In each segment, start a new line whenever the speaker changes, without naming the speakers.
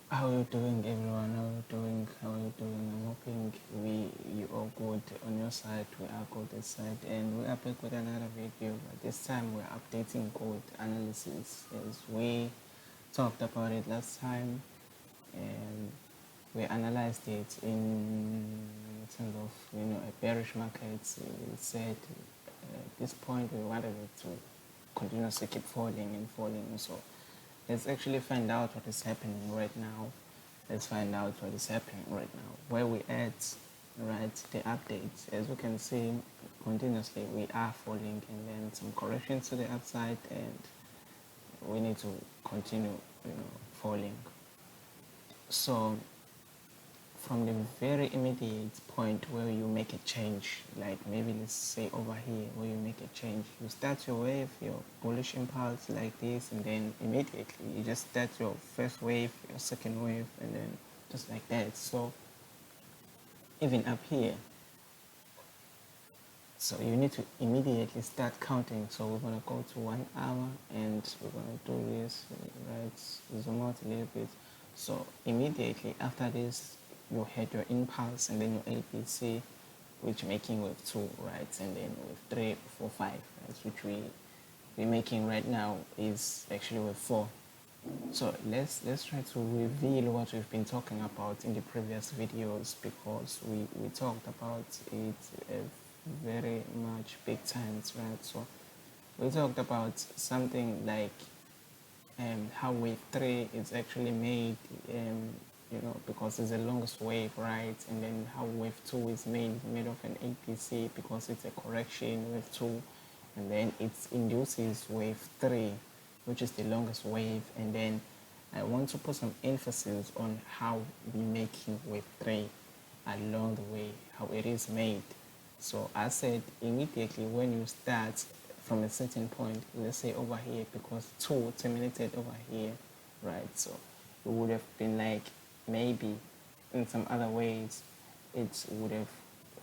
How are you doing, everyone? How are you doing? How are you doing? I'm hoping you all good on your side. We are good this side, and we are back with another video. But this time we're updating code analysis, as we talked about it last time, and we analyzed it in terms of a bearish market. We said at this point we wanted it to continuously keep falling and falling. So let's actually find out what is happening right now. Let's find out what is happening right now. Where we at, right, the updates. As you can see, continuously we are falling, and then some corrections to the upside, and we need to continue, falling. So from the very immediate point where you make a change, like maybe let's say over here where you make a change, you start your wave, your bullish impulse like this, and then immediately you just start your first wave, your second wave, and then just like that. So even up here, so you need to immediately start counting. So we're gonna go to 1 hour, and we're gonna do this, right, zoom out a little bit. So immediately after this, you had your impulse and then your APC, which making with 2, right, and then with 3, 4, 5, right, which we're making right now is actually with 4. So let's try to reveal what we've been talking about in the previous videos, because we talked about it very much big times, right? So we talked about something like how wave 3 is actually made, because it's the longest wave, right? And then how wave 2 is made of an APC because it's a correction, wave 2, and then it induces wave 3, which is the longest wave. And then I want to put some emphasis on how we making wave 3 along the way, how it is made. So I said immediately when you start from a certain point, let's say over here, because 2 terminated over here, right? So it would have been like maybe in some other ways it would have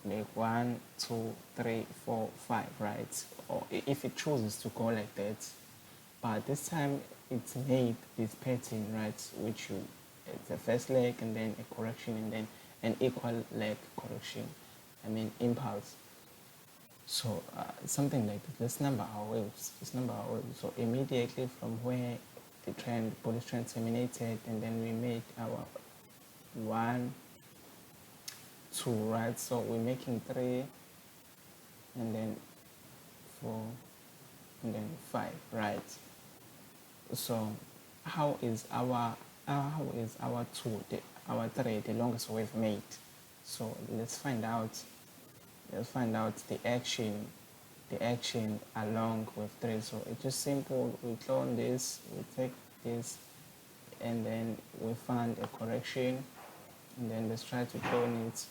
like 1, 2, 3, 4, 5, right? Or if it chooses to go like that, but this time it's made this pattern, right, which it's a first leg and then a correction and then an equal leg correction, impulse. So something like this. Let's number our waves. So immediately from where the bullish trend terminated, and then we made our 1, 2, right? So we're making 3, and then 4, and then 5, right? So how is our 2, our 3, the longest wave made? So let's find out the action along with 3. So it's just simple. We clone this, we take this, and then we find a correction, and then let's try to clone it.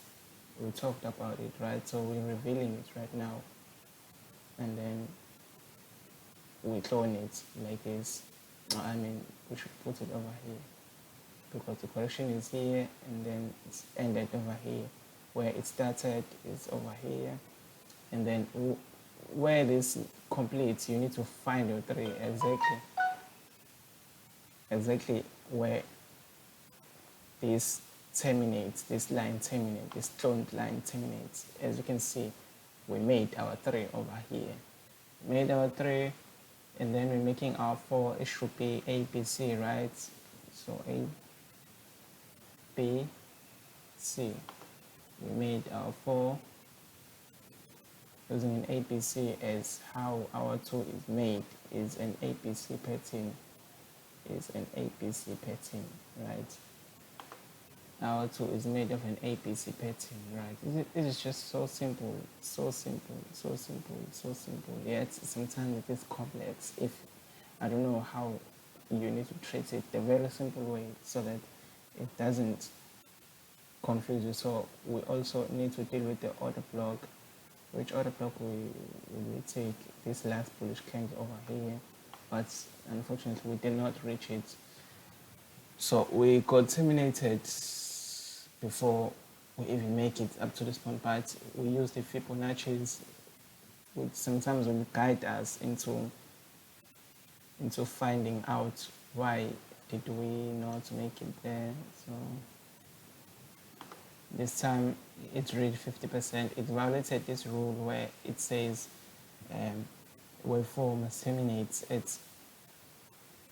We talked about it, right? So we're revealing it right now, and then we clone it like this. We should put it over here because the correction is here, and then it's ended over here. Where it started is over here, and then where this completes, you need to find your 3 exactly where this terminates, this line terminates, this cloned line terminates. As you can see, we made our 3 over here. Made our 3, and then we're making our 4. It should be ABC, right? So A, B, C. We made our 4 using an APC as how our 2 is made, is an APC pattern, right? Our 2 is made of an APC pattern, right? This is just so simple, yet sometimes it is complex. If I don't know how you need to treat it the very simple way so that it doesn't confuse you. So we also need to deal with the order block. Which order block we take this last bullish candle over here, but unfortunately we did not reach it. So we got terminated before we even make it up to this point, but we use the Fibonacci's, which sometimes will guide us into finding out why did we not make it there? So this time it read 50%. It violated this rule where it says wave 4 must terminate at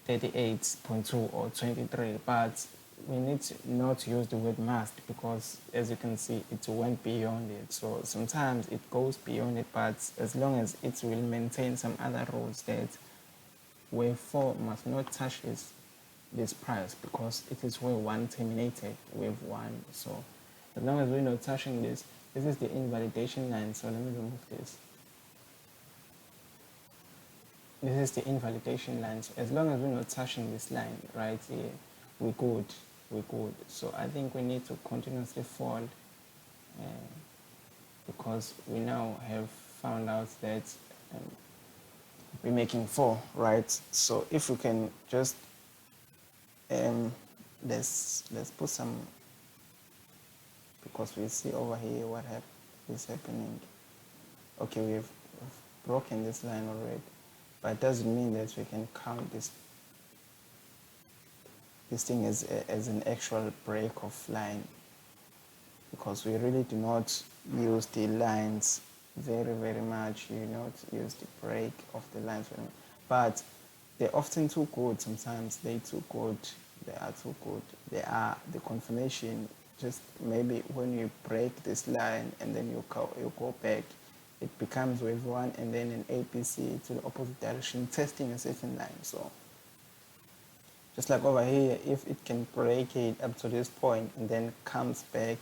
38.2 or 23, but we need to not use the word must, because as you can see it went beyond it. So sometimes it goes beyond it, but as long as it will maintain some other rules that wave 4 must not touch this price, because it is wave 1 terminated wave 1. So as long as we're not touching this is the invalidation line. So let me remove this. This is the invalidation line. So as long as we're not touching this line right here, we're good. So I think we need to continuously fall, because we now have found out that we're making 4, right? So if we can just let's put some, because we see over here what is happening. Okay, we've broken this line already, but it doesn't mean that we can count this thing as an actual break of line, because we really do not use the lines very much. You not use the break of the lines very much. But they're often too good. Sometimes they are too good. They are the confirmation. Just maybe when you break this line and then you go back, it becomes wave 1, and then an APC to the opposite direction, testing a certain line. So just like over here, if it can break it up to this point and then comes back,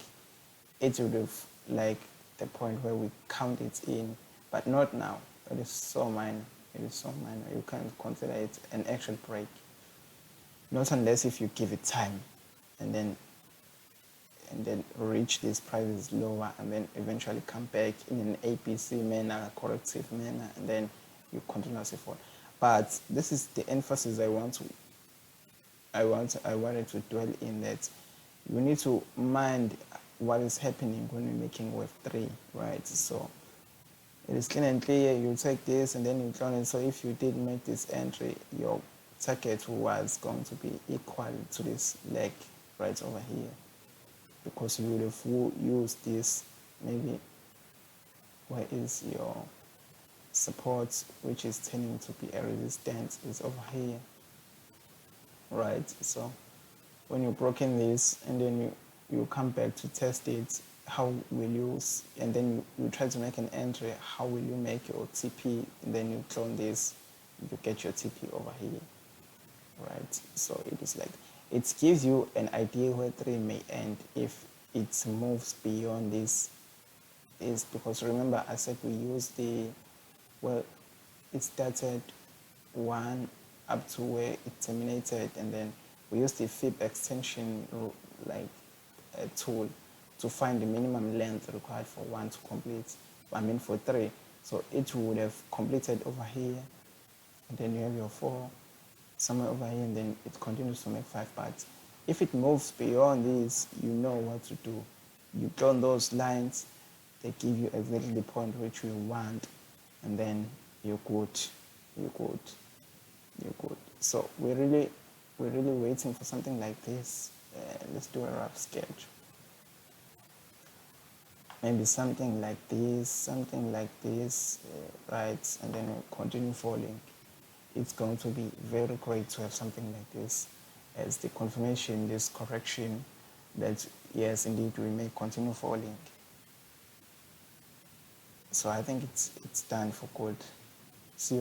it would have like the point where we count it in, but not now. It is so minor. You can't consider it an actual break. Not unless if you give it time and then reach these prices lower and then eventually come back in an APC manner, corrective manner, and then you continuously fall. But this is the emphasis I wanted to dwell in, that you need to mind what is happening when you're making wave 3, right? So it is clean and clear. You take this and then you clone it. So if you did make this entry, your target was going to be equal to this leg right over here, because you would have used this, maybe where is your support, which is turning to be a resistance, is over here, right? So when you've broken this and then you come back to test it, how will you, and then you try to make an entry, how will you make your TP, and then you clone this, you get your TP over here, right? So it is like, it gives you an idea where 3 may end if it moves beyond this, is because remember I said we use it started 1 up to where it terminated, and then we use the fib extension tool to find the minimum length required for 1 to complete, for 3. So it would have completed over here, and then you have your 4 somewhere over here, and then it continues to make 5 parts. If it moves beyond this, you know what to do. You clone those lines, they give you exactly the point which you want, and then you're good. So we're really waiting for something like this. Let's do a rough sketch. Maybe something like this, right? And then we'll continue falling. It's going to be very great to have something like this as the confirmation, this correction, that yes, indeed, we may continue falling. So I think it's done for good.